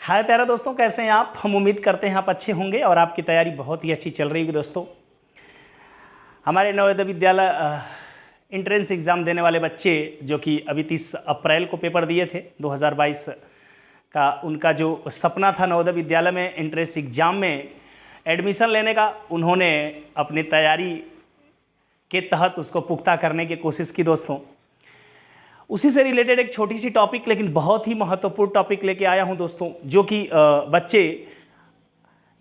हाय प्यारे दोस्तों, कैसे हैं आप। हम उम्मीद करते हैं आप अच्छे होंगे और आपकी तैयारी बहुत ही अच्छी चल रही होगी। दोस्तों, हमारे नवोदय विद्यालय एंट्रेंस एग्ज़ाम देने वाले बच्चे जो कि अभी 30 अप्रैल को पेपर दिए थे 2022 का, उनका जो सपना था नवोदय विद्यालय में एंट्रेंस एग्ज़ाम में एडमिशन लेने का, उन्होंने अपनी तैयारी के तहत उसको पुख्ता करने की कोशिश की। दोस्तों, उसी से रिलेटेड एक छोटी सी टॉपिक, लेकिन बहुत ही महत्वपूर्ण टॉपिक लेके आया हूं दोस्तों, जो कि बच्चे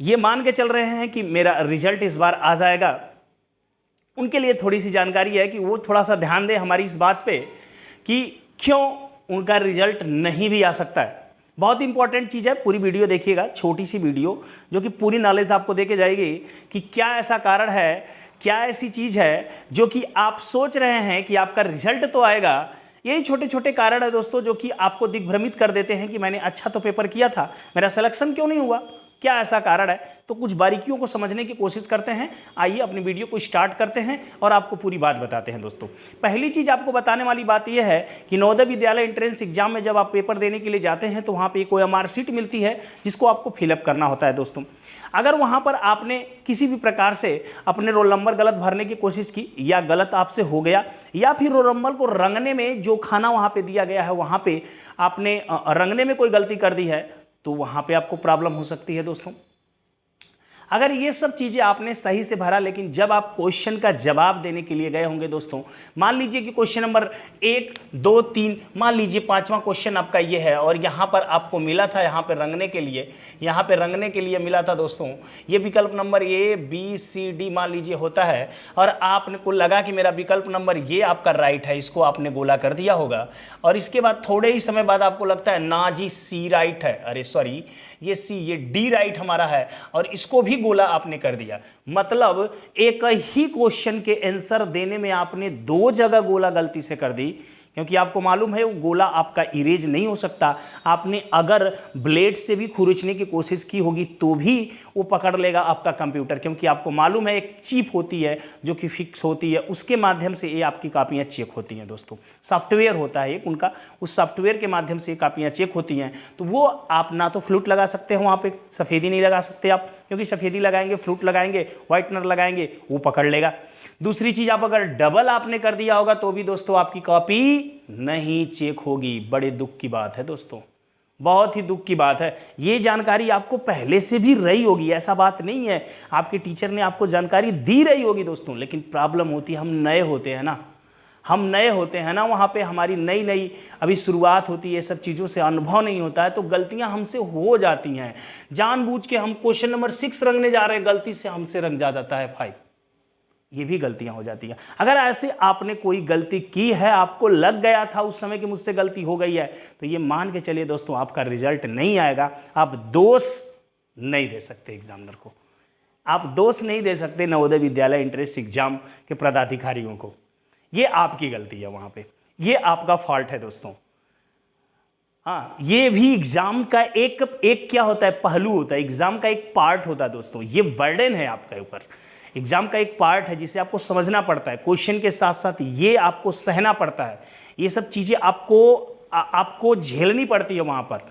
ये मान के चल रहे हैं कि मेरा रिजल्ट इस बार आ जाएगा। उनके लिए थोड़ी सी जानकारी है कि वो थोड़ा सा ध्यान दें हमारी इस बात पे कि क्यों उनका रिजल्ट नहीं भी आ सकता है। बहुत इंपॉर्टेंट चीज़ है, पूरी वीडियो देखिएगा, छोटी सी वीडियो जो कि पूरी नॉलेज आपको दे के जाएगी कि क्या ऐसा कारण है, क्या ऐसी चीज़ है जो कि आप सोच रहे हैं कि आपका रिजल्ट तो आएगा। यही छोटे छोटे कारण है दोस्तों जो कि आपको दिग्भ्रमित कर देते हैं कि मैंने अच्छा तो पेपर किया था, मेरा सिलेक्शन क्यों नहीं हुआ, क्या ऐसा कारण है। तो कुछ बारीकियों को समझने की कोशिश करते हैं। आइए अपनी वीडियो को स्टार्ट करते हैं और आपको पूरी बात बताते हैं। दोस्तों, पहली चीज़ आपको बताने वाली बात यह है कि नवोदय विद्यालय एंट्रेंस एग्जाम में जब आप पेपर देने के लिए जाते हैं तो वहाँ पर कोई OMR शीट मिलती है जिसको आपको फिलअप करना होता है। दोस्तों, अगर वहाँ पर आपने किसी भी प्रकार से अपने रोल नंबर गलत भरने की कोशिश की या गलत आपसे हो गया, या फिर रोल नंबर को रंगने में जो खाना वहाँ पे दिया गया है वहाँ पे आपने रंगने में कोई गलती कर दी है, तो वहाँ पे आपको प्रॉब्लम हो सकती है। दोस्तों, अगर ये सब चीज़ें आपने सही से भरा, लेकिन जब आप क्वेश्चन का जवाब देने के लिए गए होंगे दोस्तों, मान लीजिए कि क्वेश्चन नंबर 1, 2, 3, मान लीजिए 5वां क्वेश्चन आपका ये है और यहाँ पर आपको मिला था, यहाँ पे रंगने के लिए, यहाँ पे रंगने के लिए मिला था दोस्तों, ये विकल्प number A, B, C, D मान लीजिए होता है, और आपने को लगा कि मेरा विकल्प नंबर ये आपका राइट है, इसको आपने गोला कर दिया होगा, और इसके बाद थोड़े ही समय बाद आपको लगता है ना जी C राइट है, अरे सॉरी ये C, ये D राइट हमारा है, और इसको भी गोला आपने कर दिया। मतलब एक ही क्वेश्चन के आंसर देने में आपने 2 जगह गोला गलती से कर दी, क्योंकि आपको मालूम है वो गोला आपका इरेज नहीं हो सकता। आपने अगर ब्लेड से भी खुरचने की कोशिश की होगी तो भी वो पकड़ लेगा आपका कंप्यूटर, क्योंकि आपको मालूम है एक चिप होती है जो कि फिक्स होती है, उसके माध्यम से ये आपकी कापियाँ चेक होती हैं। दोस्तों, सॉफ्टवेयर होता है एक उनका, उस सॉफ्टवेयर के माध्यम से कापियाँ चेक होती हैं। तो वो आप ना तो फ्लूट लगा सकते हो, वहाँ पर सफ़ेदी नहीं लगा सकते आप, क्योंकि सफ़ेदी लगाएंगे, फ्लूट लगाएंगे, व्हाइटनर लगाएंगे, वो पकड़ लेगा। दूसरी चीज, आप अगर डबल आपने कर दिया होगा तो भी दोस्तों आपकी कॉपी नहीं चेक होगी। बड़े दुख की बात है दोस्तों, बहुत ही दुख की बात है। ये जानकारी आपको पहले से भी रही होगी, ऐसा बात नहीं है, आपके टीचर ने आपको जानकारी दी रही होगी दोस्तों, लेकिन प्रॉब्लम होती है हम नए होते हैं ना, हम नए होते हैं ना, वहाँ पे हमारी नई नई अभी शुरुआत होती है, सब चीज़ों से अनुभव नहीं होता है, तो गलतियाँ हमसे हो जाती हैं। जानबूझ के हम क्वेश्चन नंबर 6 रंगने जा रहे हैं, गलती से हमसे रंग जा जाता है 5, ये भी गलतियां हो जाती हैं। अगर ऐसे आपने कोई गलती की है, आपको लग गया था उस समय कि मुझसे गलती हो गई है, तो ये मान के चलिए दोस्तों आपका रिजल्ट नहीं आएगा। आप दोष नहीं दे सकते एग्जामिनर को, आप दोष नहीं दे सकते नवोदय विद्यालय एंट्रेंस एग्जाम के पदाधिकारियों को। ये आपकी गलती है, वहाँ पे ये आपका फॉल्ट है दोस्तों। हाँ, ये भी एग्जाम का एक क्या होता है, पहलू होता है, एग्जाम का एक पार्ट होता है दोस्तों। ये वर्डन है आपके ऊपर, एग्जाम का एक पार्ट है जिसे आपको समझना पड़ता है, क्वेश्चन के साथ साथ ये आपको सहना पड़ता है, ये सब चीज़ें आपको झेलनी पड़ती है वहाँ पर।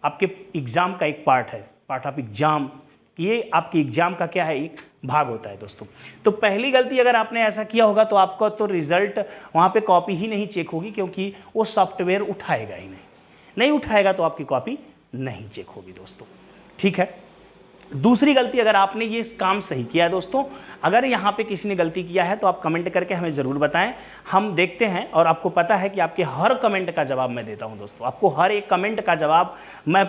आपके एग्ज़ाम का एक पार्ट है, पार्ट ऑफ एग्जाम, ये आपकी एग्ज़ाम का क्या है, एक भाग होता है दोस्तों। तो पहली गलती अगर आपने ऐसा किया होगा तो आपका तो रिजल्ट वहाँ पे कॉपी ही नहीं चेक होगी, क्योंकि वो सॉफ्टवेयर उठाएगा ही नहीं उठाएगा तो आपकी कॉपी नहीं चेक होगी दोस्तों, ठीक है। दूसरी गलती, अगर आपने ये काम सही किया है दोस्तों, अगर यहाँ पे किसी ने गलती किया है तो आप कमेंट करके हमें ज़रूर बताएं, हम देखते हैं। और आपको पता है कि आपके हर कमेंट का जवाब मैं देता हूँ दोस्तों, आपको हर एक कमेंट का जवाब मैं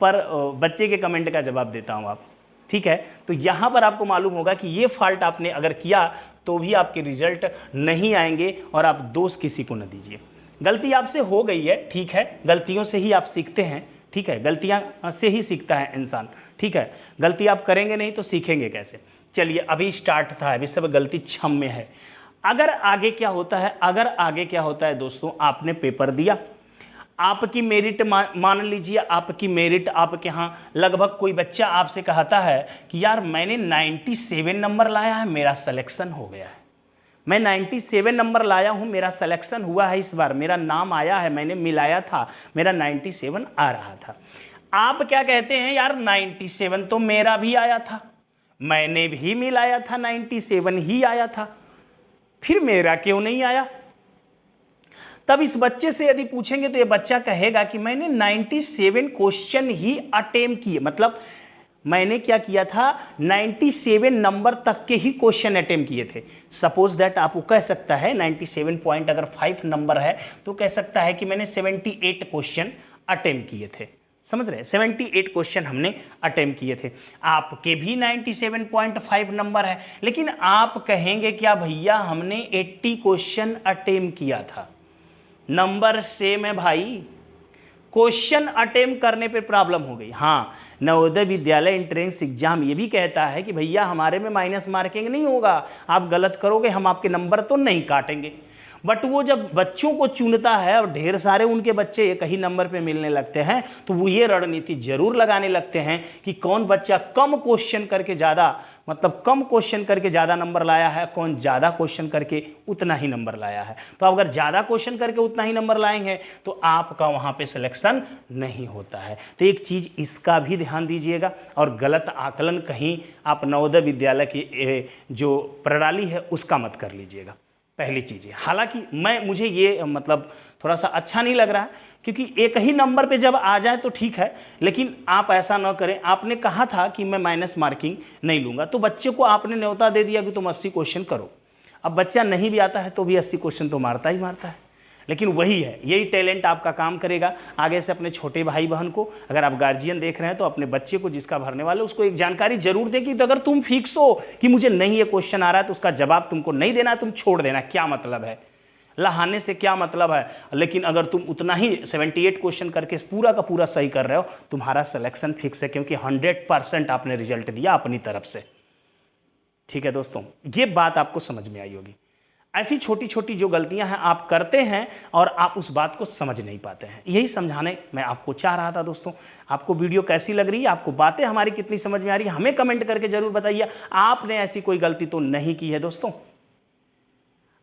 पर बच्चे के कमेंट का जवाब देता हूँ आप, ठीक है। तो यहाँ पर आपको मालूम होगा कि ये फॉल्ट आपने अगर किया तो भी आपके रिजल्ट नहीं आएंगे, और आप दोष किसी को न दीजिए। गलती आपसे हो गई है, ठीक है, गलतियों से ही आप सीखते हैं, ठीक है, गलतियां से ही सीखता है इंसान, ठीक है। गलती आप करेंगे नहीं तो सीखेंगे कैसे। चलिए, अभी स्टार्ट था, अभी सब गलती क्षम में है। अगर आगे क्या होता है, दोस्तों, आपने पेपर दिया, आपकी मेरिट मान लीजिए, आपकी मेरिट आपके यहाँ लगभग कोई बच्चा आपसे कहता है कि यार मैंने 97 नंबर लाया है, मेरा सिलेक्शन हो गया है, मैं 97 नंबर लाया हूँ, मेरा सिलेक्शन हुआ है, इस बार मेरा नाम आया है, मैंने मिलाया था, मेरा 97 आ रहा था। आप क्या कहते हैं यार 97 तो मेरा भी आया था, मैंने भी मिलाया था 97 ही आया था, फिर मेरा क्यों नहीं आया? तब इस बच्चे से यदि पूछेंगे तो ये बच्चा कहेगा कि मैंने 97 क्वेश्चन ही अटेम्प्ट किए, मतलब मैंने क्या किया था 97 नंबर तक के ही क्वेश्चन अटेम्प्ट किए थे। सपोज दैट आपको कह सकता है 97 पॉइंट अगर 5 नंबर है तो कह सकता है कि मैंने 78 क्वेश्चन अटेम्प्ट किए थे। समझ रहे हैं, 78 क्वेश्चन हमने अटेम्प्ट किए थे। आपके भी 97.5 नंबर है, लेकिन आप कहेंगे क्या भैया हमने 80 क्वेश्चन अटेम्प्ट किया था। नंबर सेम है भाई, क्वेश्चन अटेम्प्ट करने पे प्रॉब्लम हो गई। हाँ, नवोदय विद्यालय एंट्रेंस एग्जाम ये भी कहता है कि भैया हमारे में माइनस मार्किंग नहीं होगा, आप गलत करोगे हम आपके नंबर तो नहीं काटेंगे। बट वो जब बच्चों को चुनता है और ढेर सारे उनके बच्चे एक ही नंबर पे मिलने लगते हैं तो वो ये रणनीति जरूर लगाने लगते हैं कि कौन बच्चा कम क्वेश्चन करके ज़्यादा, मतलब कम क्वेश्चन करके ज़्यादा नंबर लाया है, कौन ज़्यादा क्वेश्चन करके उतना ही नंबर लाया है। तो अगर ज़्यादा क्वेश्चन करके उतना ही नंबर लाएंगे तो आपका वहाँ पे सिलेक्शन नहीं होता है। तो एक चीज़ इसका भी ध्यान दीजिएगा, और गलत आकलन कहीं आप नवोदय विद्यालय की जो प्रणाली है उसका मत कर लीजिएगा, पहली चीज़ है। हालांकि मुझे ये मतलब थोड़ा सा अच्छा नहीं लग रहा है, क्योंकि एक ही नंबर पे जब आ जाए तो ठीक है, लेकिन आप ऐसा ना करें। आपने कहा था कि मैं माइनस मार्किंग नहीं लूँगा, तो बच्चे को आपने न्योता दे दिया कि तुम 80 क्वेश्चन करो। अब बच्चा नहीं भी आता है तो भी 80 क्वेश्चन तो मारता ही मारता है। लेकिन वही है, यही टैलेंट आपका काम करेगा आगे से। अपने छोटे भाई बहन को, अगर आप गार्जियन देख रहे हैं तो अपने बच्चे को जिसका भरने वाले उसको एक जानकारी जरूर दें कि तो अगर तुम फिक्स हो कि मुझे नहीं ये क्वेश्चन आ रहा है तो उसका जवाब तुमको नहीं देना, तुम छोड़ देना। क्या मतलब है, लहाने से क्या मतलब है। लेकिन अगर तुम उतना ही 78 क्वेश्चन करके पूरा का पूरा सही कर रहे हो, तुम्हारा सिलेक्शन फिक्स है, क्योंकि 100% आपने रिजल्ट दिया अपनी तरफ से। ठीक है दोस्तों, ये बात आपको समझ में आई होगी। ऐसी छोटी छोटी जो गलतियां हैं आप करते हैं और आप उस बात को समझ नहीं पाते हैं, यही समझाने मैं आपको चाह रहा था। दोस्तों, आपको वीडियो कैसी लग रही है, आपको बातें हमारी कितनी समझ में आ रही है, हमें कमेंट करके जरूर बताइए। आपने ऐसी कोई गलती तो नहीं की है दोस्तों?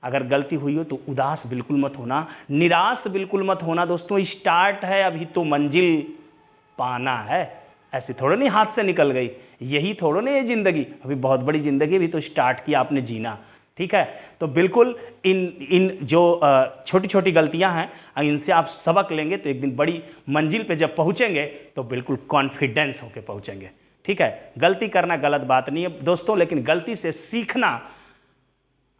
अगर गलती हुई हो तो उदास बिल्कुल मत होना, निराश बिल्कुल मत होना। दोस्तों, स्टार्ट है, अभी तो मंजिल पाना है। ऐसे थोड़ा नहीं हाथ से निकल गई, यही थोड़ा नहीं है ज़िंदगी, अभी बहुत बड़ी ज़िंदगी भी तो स्टार्ट किया आपने जीना। ठीक है, तो बिल्कुल इन जो छोटी छोटी गलतियां हैं इनसे आप सबक लेंगे तो एक दिन बड़ी मंजिल पे जब पहुंचेंगे तो बिल्कुल कॉन्फिडेंस होके पहुंचेंगे। ठीक है, गलती करना गलत बात नहीं है दोस्तों, लेकिन गलती से सीखना,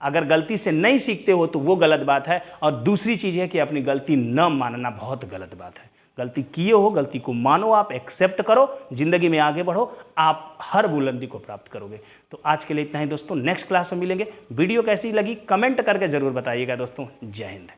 अगर गलती से नहीं सीखते हो तो वो गलत बात है। और दूसरी चीज़ है कि अपनी गलती न मानना बहुत गलत बात है। गलती किए हो, गलती को मानो, आप एक्सेप्ट करो, जिंदगी में आगे बढ़ो, आप हर बुलंदी को प्राप्त करोगे। तो आज के लिए इतना ही दोस्तों, नेक्स्ट क्लास में मिलेंगे। वीडियो कैसी लगी कमेंट करके जरूर बताइएगा दोस्तों। जय हिंद।